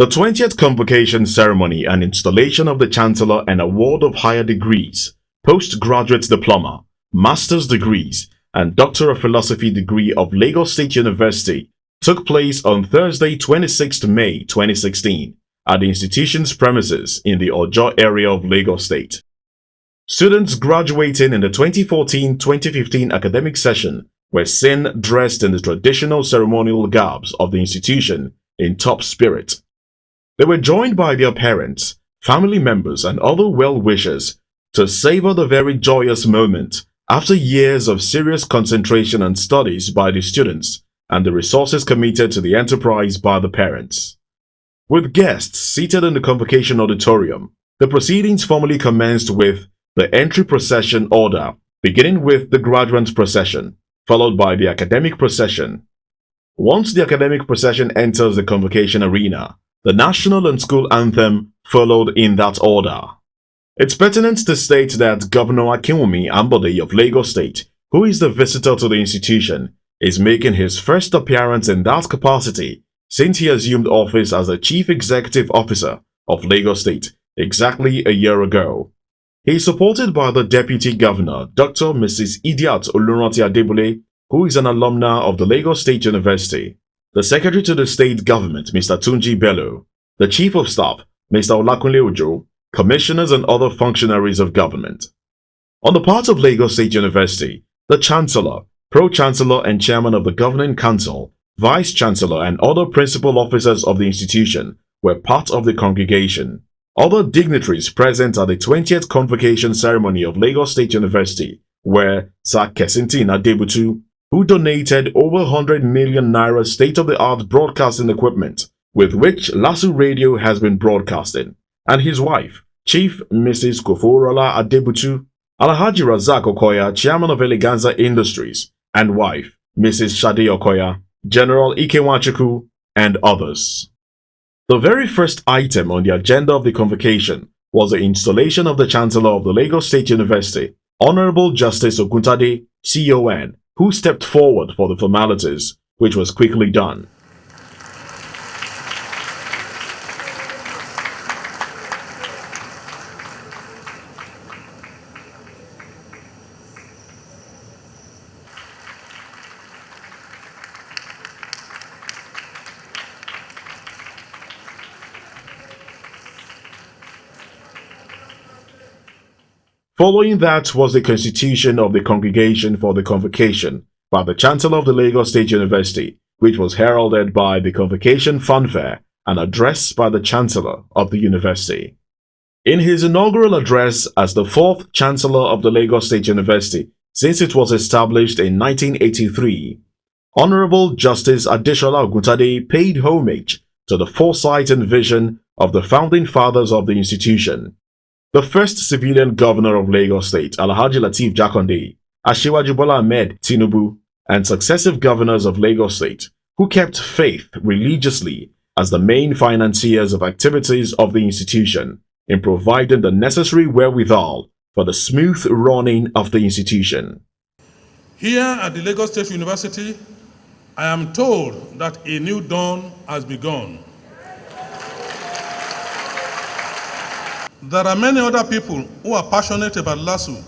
The 20th Convocation ceremony and installation of the Chancellor and award of higher degrees, postgraduate diploma, master's degrees, and Doctor of Philosophy degree of Lagos State University took place on Thursday, 26 May 2016 at the institution's premises in the Ojo area of Lagos State. Students graduating in the 2014-2015 academic session were seen dressed in the traditional ceremonial garbs of the institution in top spirit. They were joined by their parents, family members, and other well-wishers to savor the very joyous moment after years of serious concentration and studies by the students and the resources committed to the enterprise by the parents. With guests seated in the Convocation auditorium, the proceedings formally commenced with the entry procession order, beginning with the graduate procession, followed by the academic procession. Once the academic procession enters the Convocation arena, the national and school anthem followed in that order. It's pertinent to state that Governor Akinwumi Ambode of Lagos State, who is the visitor to the institution, is making his first appearance in that capacity since he assumed office as the Chief Executive Officer of Lagos State exactly a year ago. He is supported by the Deputy Governor, Dr. Mrs. Idiat Oluranti Adebule, who is an alumna of the Lagos State University, the Secretary to the State Government, Mr. Tunji Bello, the Chief of Staff, Mr. Olakunle Ojo, commissioners and other functionaries of government. On the part of Lagos State University, the Chancellor, Pro-Chancellor and Chairman of the Governing Council, Vice-Chancellor and other principal officers of the institution were part of the congregation. Other dignitaries present at the 20th Convocation ceremony of Lagos State University were Sir Kesintin Adebutu, who donated over 100 million naira state-of-the-art broadcasting equipment with which LASU Radio has been broadcasting, and his wife, Chief Mrs. Koforola Adebutu, Alhaji Razak Okoya, Chairman of Eleganza Industries, and wife, Mrs. Shade Okoya, General Ikewachukwu, and others. The very first item on the agenda of the convocation was the installation of the Chancellor of the Lagos State University, Honorable Justice Oguntade, CON, who stepped forward for the formalities, which was quickly done. Following that was the constitution of the Congregation for the Convocation by the Chancellor of the Lagos State University, which was heralded by the Convocation fanfare and addressed by the Chancellor of the University. In his inaugural address as the fourth Chancellor of the Lagos State University since it was established in 1983, Honorable Justice Adeshola Oguntade paid homage to the foresight and vision of the founding fathers of the institution. The first civilian governor of Lagos State, Alhaji Lateef Jakonde, Asiwaju Bola Ahmed Tinubu, and successive governors of Lagos State, who kept faith religiously as the main financiers of activities of the institution in providing the necessary wherewithal for the smooth running of the institution. Here at the Lagos State University, I am told that a new dawn has begun. There are many other people who are passionate about LASU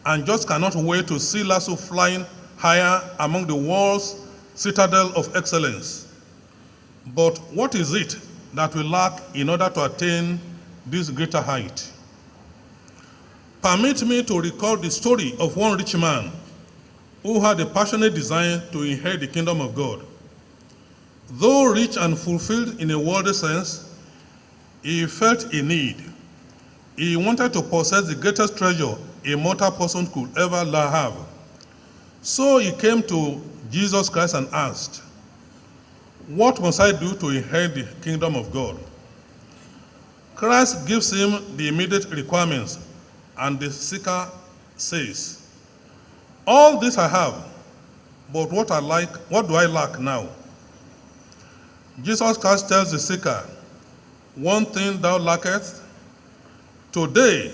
and just cannot wait to see LASU flying higher among the world's citadel of excellence. But what is it that we lack in order to attain this greater height? Permit me to recall the story of one rich man who had a passionate desire to inherit the kingdom of God. Though rich and fulfilled in a worldly sense, he felt a need. He wanted to possess the greatest treasure a mortal person could ever have. So he came to Jesus Christ and asked, "What must I do to inherit the kingdom of God?" Christ gives him the immediate requirements, and the seeker says, "All this I have, but what do I lack now?" Jesus Christ tells the seeker, "One thing thou lackest. Today,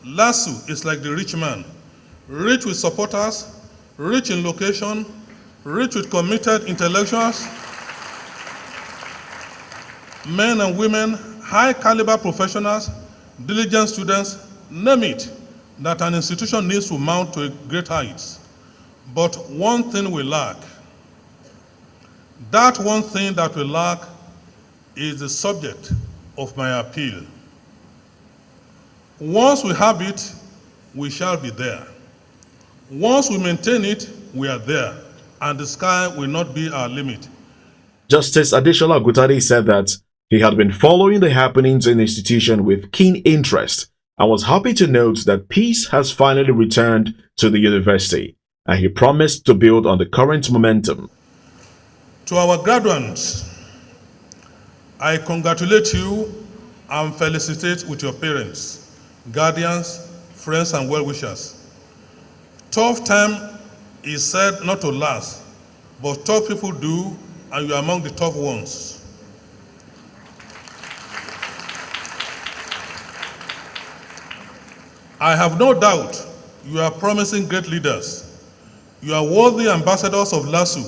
LASU is like the rich man, rich with supporters, rich in location, rich with committed intellectuals, men and women, high caliber professionals, diligent students, name it, that an institution needs to mount to great heights. But one thing we lack. That one thing that we lack is the subject of my appeal. Once we have it, we shall be there. Once we maintain it, we are there, and the sky will not be our limit. Justice Adesola Ogutade said that he had been following the happenings in the institution with keen interest and was happy to note that peace has finally returned to the university, and he promised to build on the current momentum. To our graduates, I congratulate you and felicitate with your parents, guardians, friends, and well-wishers. Tough time is said not to last, but tough people do, and you are among the tough ones. I have no doubt you are promising great leaders. You are worthy ambassadors of LASU,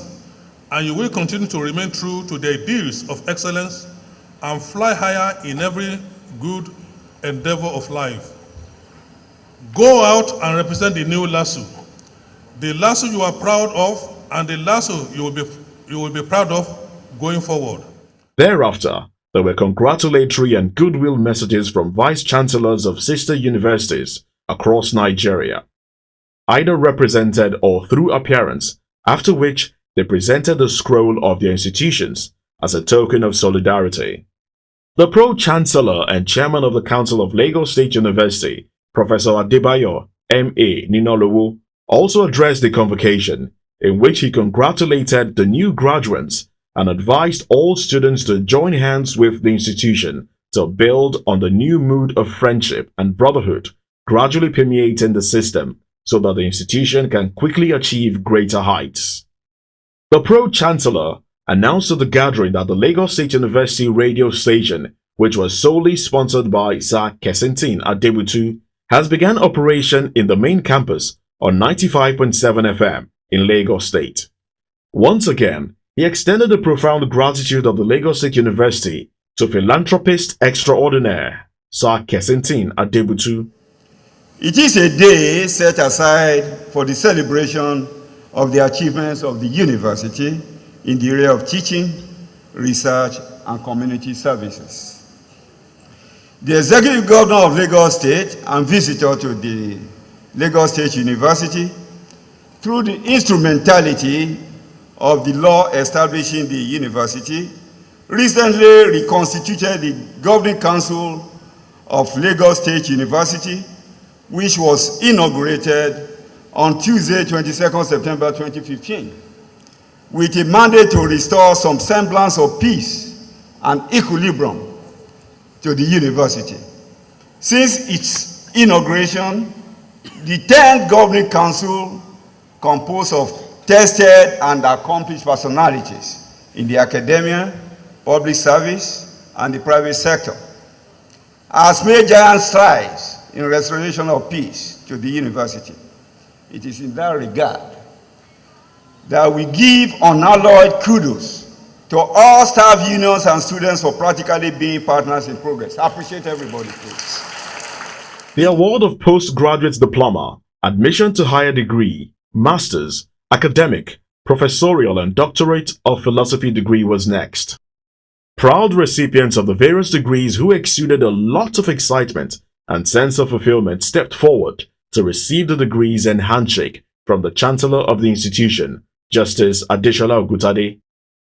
and you will continue to remain true to the ideals of excellence and fly higher in every good endeavor of life. Go out and represent the new LASU. The LASU you are proud of, and the LASU you will be proud of going forward. Thereafter, there were congratulatory and goodwill messages from vice-chancellors of sister universities across Nigeria, either represented or through appearance, after which they presented the scroll of their institutions as a token of solidarity. The Pro-Chancellor and Chairman of the Council of Lagos State University, Professor Adebayo M.A. Ninolowo, also addressed the convocation, in which he congratulated the new graduates and advised all students to join hands with the institution to build on the new mood of friendship and brotherhood gradually permeating the system so that the institution can quickly achieve greater heights. The Pro-Chancellor announced at the gathering that the Lagos State University radio station, which was solely sponsored by Sir Kesintin Adebutu, has begun operation in the main campus on 95.7 FM in Lagos State. Once again, he extended the profound gratitude of the Lagos State University to philanthropist extraordinaire Sir Kesintin Adebutu. It is a day set aside for the celebration of the achievements of the university in the area of teaching, research, and community services. The Executive Governor of Lagos State and visitor to the Lagos State University, through the instrumentality of the law establishing the university, recently reconstituted the Governing Council of Lagos State University, which was inaugurated on Tuesday, 22nd September 2015, with a mandate to restore some semblance of peace and equilibrium to the university. Since its inauguration, the 10th Governing Council, composed of tested and accomplished personalities in the academia, public service, and the private sector, has made giant strides in restoration of peace to the university. It is in that regard that we give unalloyed kudos to all staff unions and students for practically being partners in progress. I appreciate everybody, please. The award of postgraduate diploma, admission to higher degree, master's, academic, professorial and doctorate of philosophy degree was next. Proud recipients of the various degrees who exuded a lot of excitement and sense of fulfillment stepped forward to receive the degrees and handshake from the Chancellor of the institution, Justice Adesola Ogutade.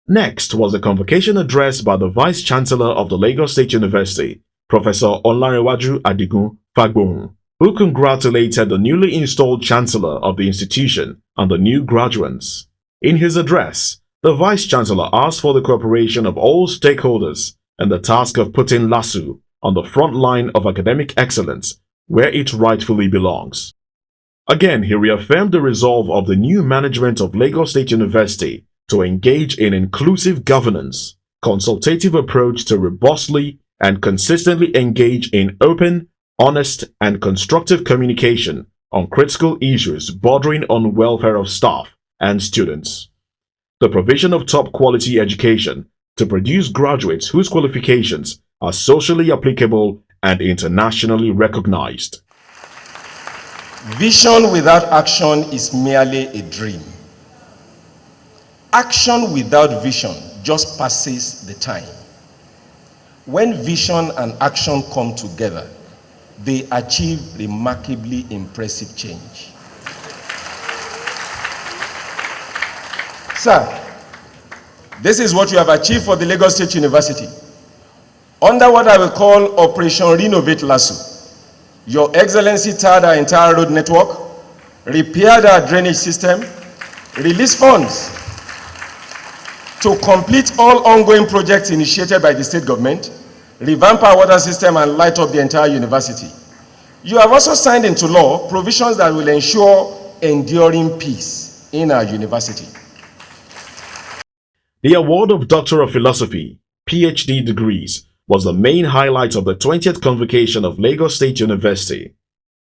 Next was a convocation address by the Vice-Chancellor of the Lagos State University, Professor Olanrewaju Adigun Fagbon, who congratulated the newly installed Chancellor of the institution and the new graduates. In his address, the Vice-Chancellor asked for the cooperation of all stakeholders in the task of putting LASU on the front line of academic excellence where it rightfully belongs. Again, he reaffirmed the resolve of the new management of Lagos State University to engage in inclusive governance, consultative approach to robustly and consistently engage in open, honest, and constructive communication on critical issues bordering on welfare of staff and students, the provision of top quality education, to produce graduates whose qualifications are socially applicable and internationally recognized. Vision without action is merely a dream. Action without vision just passes the time. When vision and action come together, they achieve remarkably impressive change. Sir, this is what you have achieved for the Lagos State University. Under what I will call Operation Renovate LASU, Your Excellency tarred our entire road network, repaired our drainage system, released funds to complete all ongoing projects initiated by the state government, revamp our water system and light up the entire university. You have also signed into law provisions that will ensure enduring peace in our university. The award of Doctor of Philosophy, PhD degrees, was the main highlight of the 20th Convocation of Lagos State University.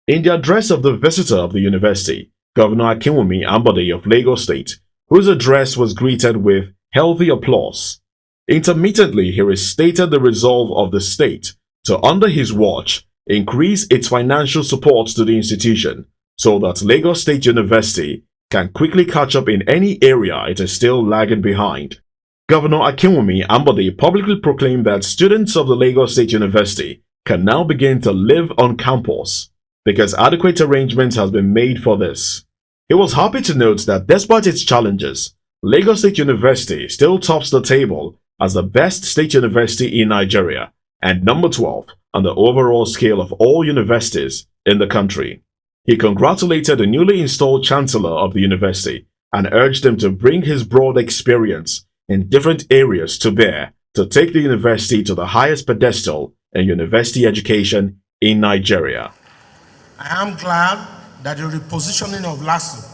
In the address of the visitor of the university, Governor Akinwumi Ambode of Lagos State, whose address was greeted with healthy applause, intermittently he restated the resolve of the state to, under his watch, increase its financial support to the institution so that Lagos State University can quickly catch up in any area it is still lagging behind. Governor Akinwumi Ambode publicly proclaimed that students of the Lagos State University can now begin to live on campus because adequate arrangements have been made for this. He was happy to note that despite its challenges, Lagos State University still tops the table as the best state university in Nigeria and number 12 on the overall scale of all universities in the country. He congratulated the newly installed Chancellor of the university and urged him to bring his broad experience in different areas to bear to take the university to the highest pedestal in university education in Nigeria. I am glad that the repositioning of LASU,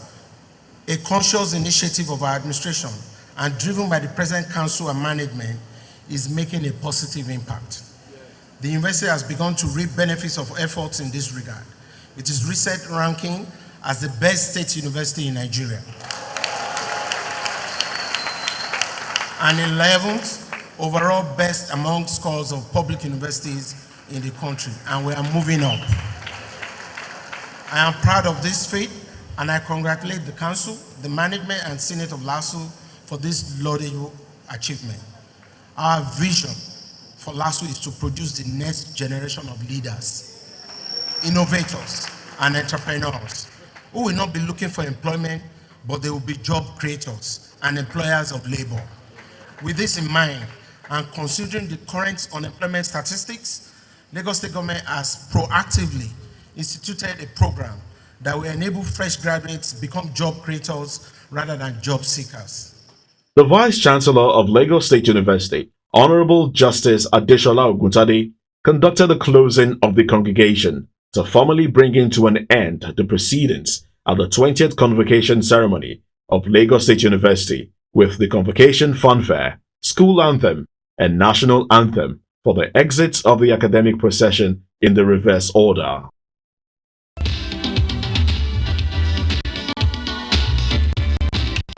a conscious initiative of our administration and driven by the present council and management, is making a positive impact. The university has begun to reap benefits of efforts in this regard. It is recent ranking as the best state university in Nigeria. And 11th overall best among scores of public universities in the country, and we are moving up. I am proud of this feat, and I congratulate the council, the management, and senate of LASU for this laudable achievement. Our vision for LASU is to produce the next generation of leaders, innovators, and entrepreneurs who will not be looking for employment, but they will be job creators and employers of labor. With this in mind, and considering the current unemployment statistics, Lagos State Government has proactively instituted a program that will enable fresh graduates become job creators rather than job seekers. The Vice-Chancellor of Lagos State University, Honorable Justice Adeshola Oguntade, conducted the closing of the congregation to formally bring into an end the proceedings at the 20th Convocation ceremony of Lagos State University with the Convocation fanfare, school anthem, and national anthem for the exit of the academic procession in the reverse order.